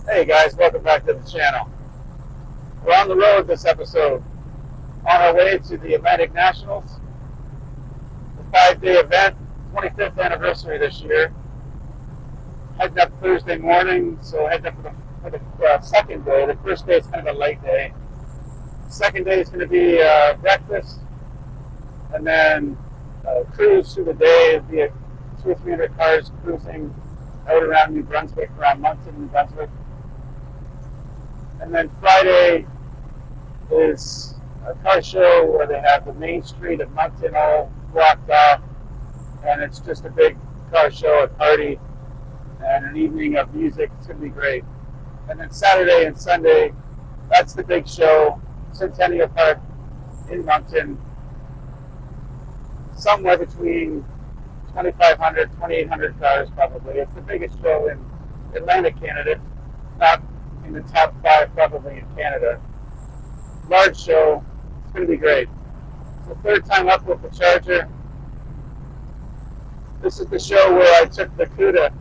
Hey guys, welcome back to the channel. We're on the road this episode, on our way to the Atlantic Nationals, the 5-day event, 25th anniversary this year. Heading up Thursday morning, so heading up for the second day. The first day is kind of a light day. Second day is going to be breakfast, and then cruise through the day. It'll be 200 or 300 cars cruising out around New Brunswick, around Moncton, New Brunswick. And then Friday is a car show where they have the main street of Moncton all blocked off, and it's just a big car show, a party, and an evening of music. It's going to be great. And then Saturday and Sunday, that's the big show, Centennial Park in Moncton, somewhere between 2,500, 2,800 cars probably. It's the biggest show in Atlantic Canada, not in the top 5 probably in Canada. Large show. It's going to be great. It's the third time up with the Charger. This is the show where I took the CUDA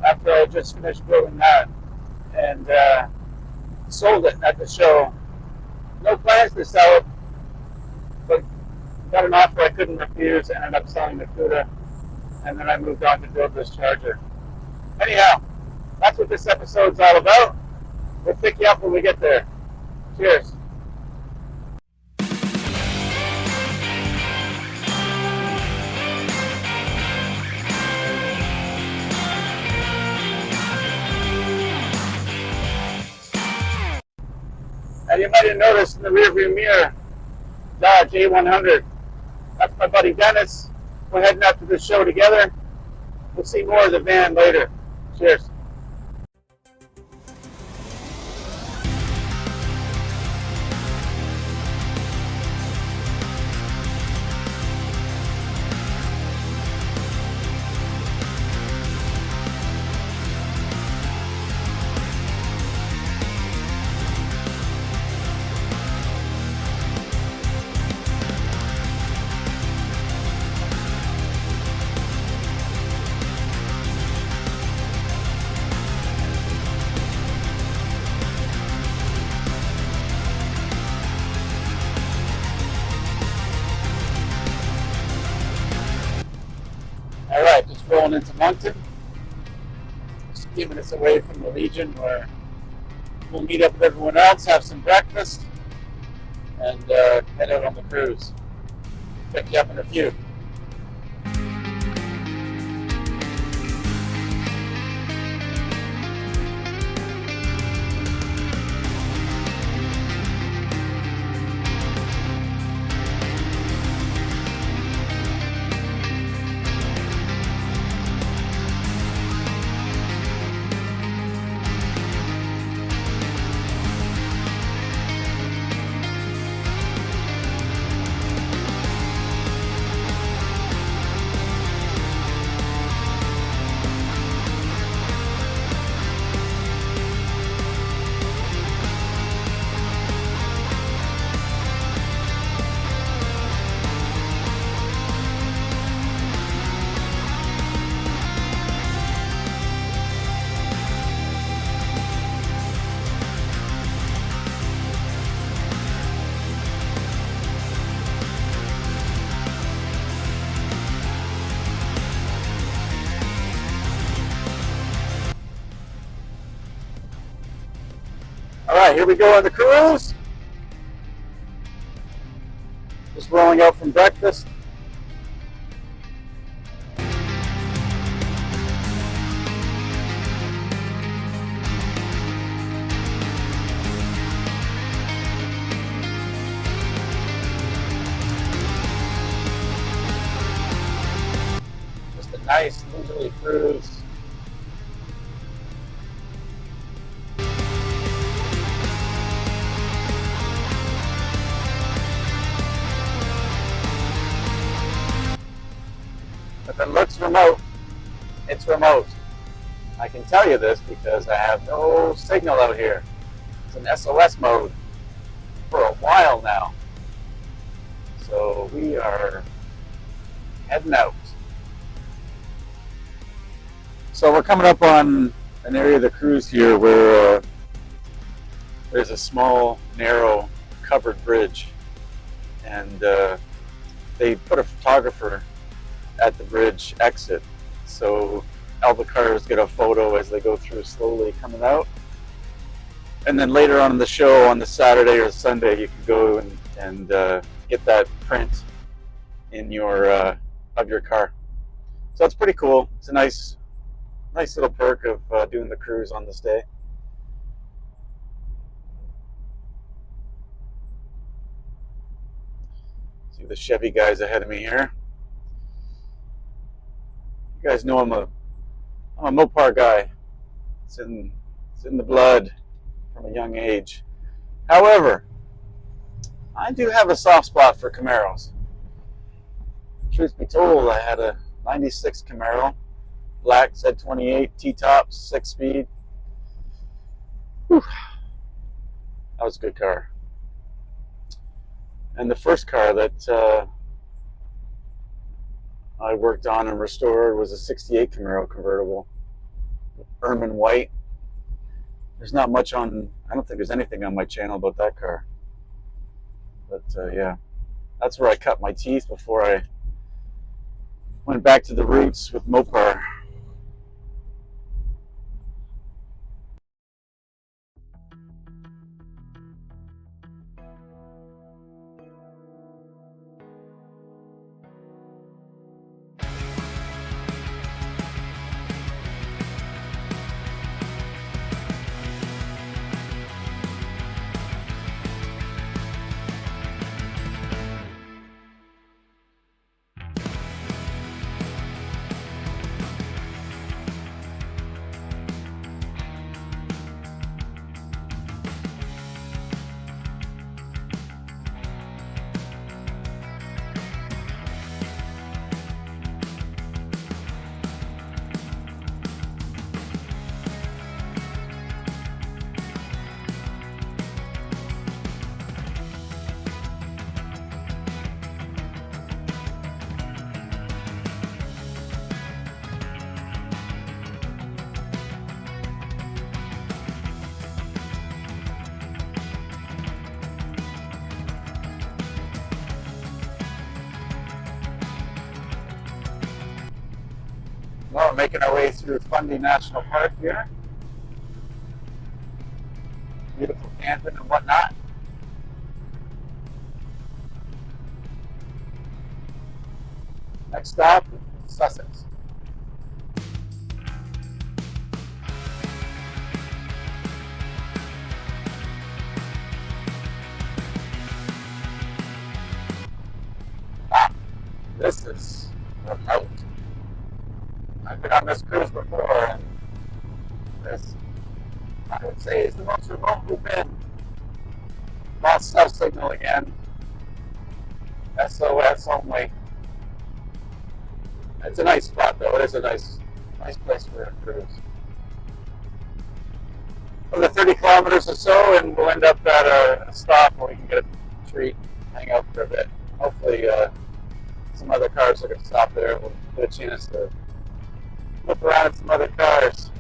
after I just finished building that and sold it at the show. No plans to sell it, but got an offer I couldn't refuse and ended up selling the CUDA, and then I moved on to build this Charger. Anyhow, that's what this episode's all about. We'll pick you up when we get there. Cheers. And you might have noticed in the rearview mirror, Dodge A100. That's my buddy Dennis. We're heading out to this show together. We'll see more of the van later. Cheers. Alright, just rolling into Moncton. Just a few minutes away from the Legion where we'll meet up with everyone else, have some breakfast, and head out on the cruise. Pick you up in a few. Alright, here we go on the cruise. Just rolling out from breakfast. Just a nice leisurely cruise. If it looks remote, it's remote. I can tell you this because I have no signal out here. It's in SOS mode for a while now. So we are heading out. So we're coming up on an area of the cruise here where there's a small, narrow, covered bridge, and they put a photographer at the bridge exit, so all the cars get a photo as they go through slowly coming out. And then later on in the show, on the Saturday or Sunday, you can go and get that print in your of your car. So it's pretty cool. It's a nice little perk of doing the cruise on this day. See the Chevy guys ahead of me here. You guys know I'm a Mopar guy. It's in the blood from a young age. However, I do have a soft spot for Camaros. Truth be told, I had a 96 Camaro, black Z28 T-tops, 6-speed. Whew. That was a good car. And the first car that I worked on and restored was a 68 Camaro convertible, ermine white. There's not much on, I don't think there's anything on my channel about that car. But yeah, that's where I cut my teeth before I went back to the roots with Mopar. Well, we're making our way through Fundy National Park here. Beautiful camping and whatnot. Next stop, Sussex. This is remote. I've been on this cruise before, and this, I would say, is the most remote we've been. Lost cell signal again. SOS only. It's a nice spot, though. It is a nice place for a cruise. Another 30 kilometers or so, and we'll end up at a stop where we can get a treat, hang out for a bit. Hopefully, some other cars are going to stop there. We'll get a chance to look around at some other cars.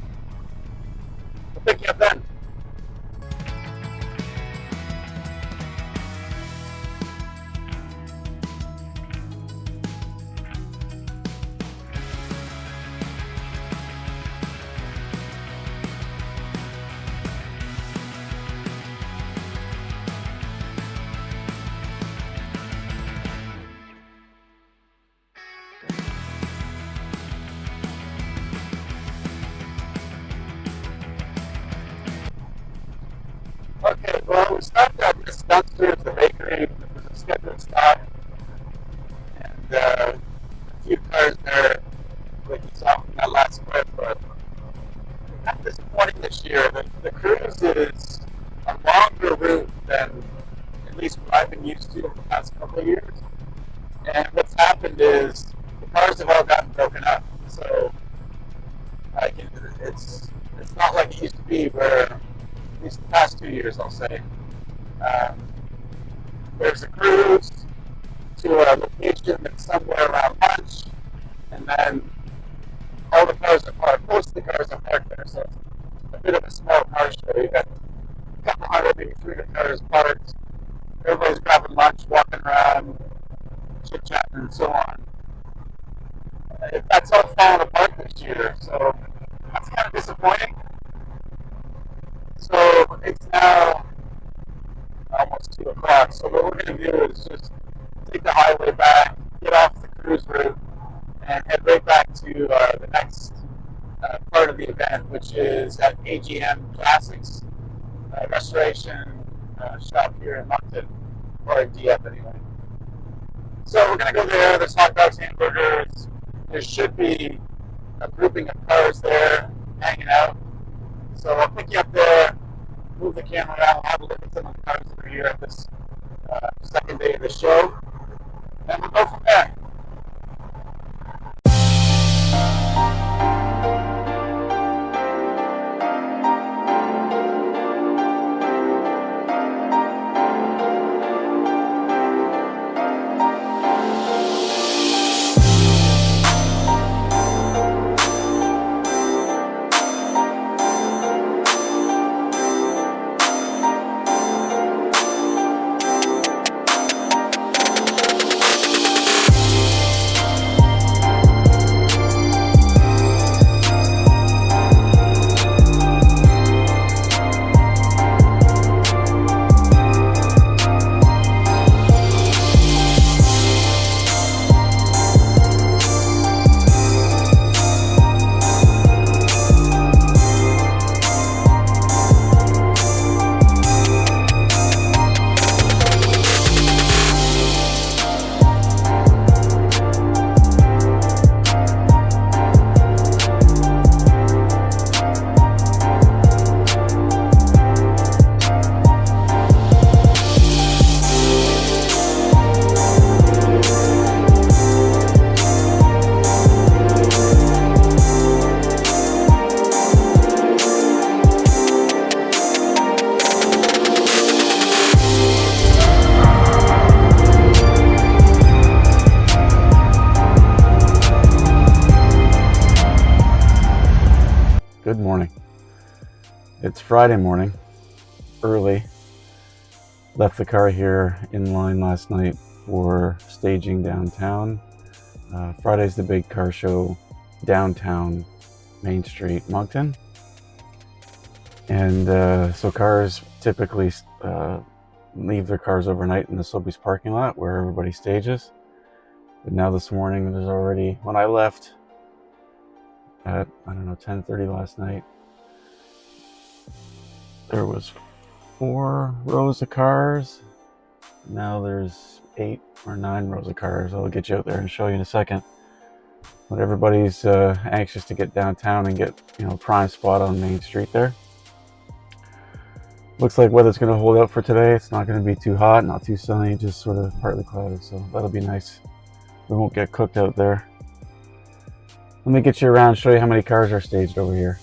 We'll pick you up then. Okay, well, we stopped at this Dunster's, the bakery. It was a scheduled stop. And a few cars there, like you saw from that last clip. But kind of disappointing this year. The cruise is a longer route than at least what I've been used to over the past couple of years. And what's happened is the cars have all gotten broken up. So like, it's not like it used to be where, at least the past 2 years, I'll say, there's a cruise to a location that's somewhere around lunch, and then all the cars are parked, most of the cars are parked there, so bit of a small car show. You got a couple hundred, maybe 300 cars parked. Everybody's grabbing lunch, walking around, chit-chatting, and so on. That's all falling apart this year, so that's kind of disappointing. So it's now almost 2 o'clock. So what we're going to do is just take the highway back, get off the cruise route, and head right back to the next part of the event, which is at AGM Classics Restoration shop here in Moncton, or in DF anyway. So we're going to go there. There's hot dogs, hamburgers. There should be a grouping of cars there hanging out. So I'll pick you up there, move the camera around, have a look at some of the cars that are here at this second day of the show, and we'll go from there. Good morning. It's Friday morning, early. Left the car here in line last night for staging downtown. Friday's the big car show downtown Main Street, Moncton. And so cars typically leave their cars overnight in the Sobeys parking lot where everybody stages. But now this morning, there's already, when I left at, 10:30 last night, there was 4 rows of cars. Now there's 8 or 9 rows of cars. I'll get you out there and show you in a second. But everybody's anxious to get downtown and get, prime spot on Main Street there. Looks like weather's going to hold out for today. It's not going to be too hot, not too sunny, just sort of partly cloudy. So that'll be nice. We won't get cooked out there. Let me get you around and show you how many cars are staged over here.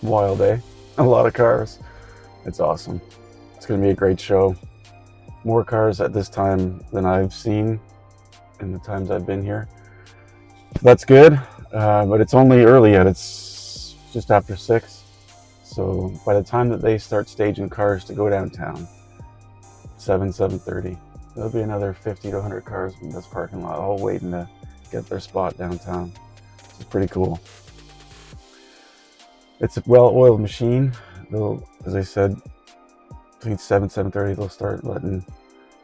Wild day, a lot of cars. It's awesome. It's going to be a great show. More cars at this time than I've seen in the times I've been here. That's good, but it's only early yet. It's just after 6. So by the time that they start staging cars to go downtown, 7:30, there'll be another 50 to 100 cars in this parking lot, all waiting to get their spot downtown. It's pretty cool. It's a well-oiled machine. They'll, as I said, between 7:30, they'll start letting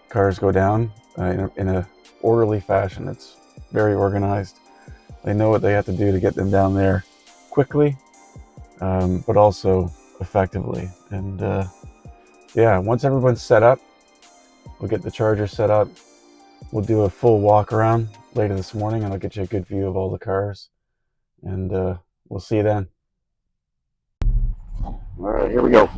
cars go down in a orderly fashion. It's very organized. They know what they have to do to get them down there quickly, but also effectively. And yeah, once everyone's set up, We'll get the charger set up. We'll do a full walk around later this morning, and I'll get you a good view of all the cars. And we'll see you then. All right, here we go.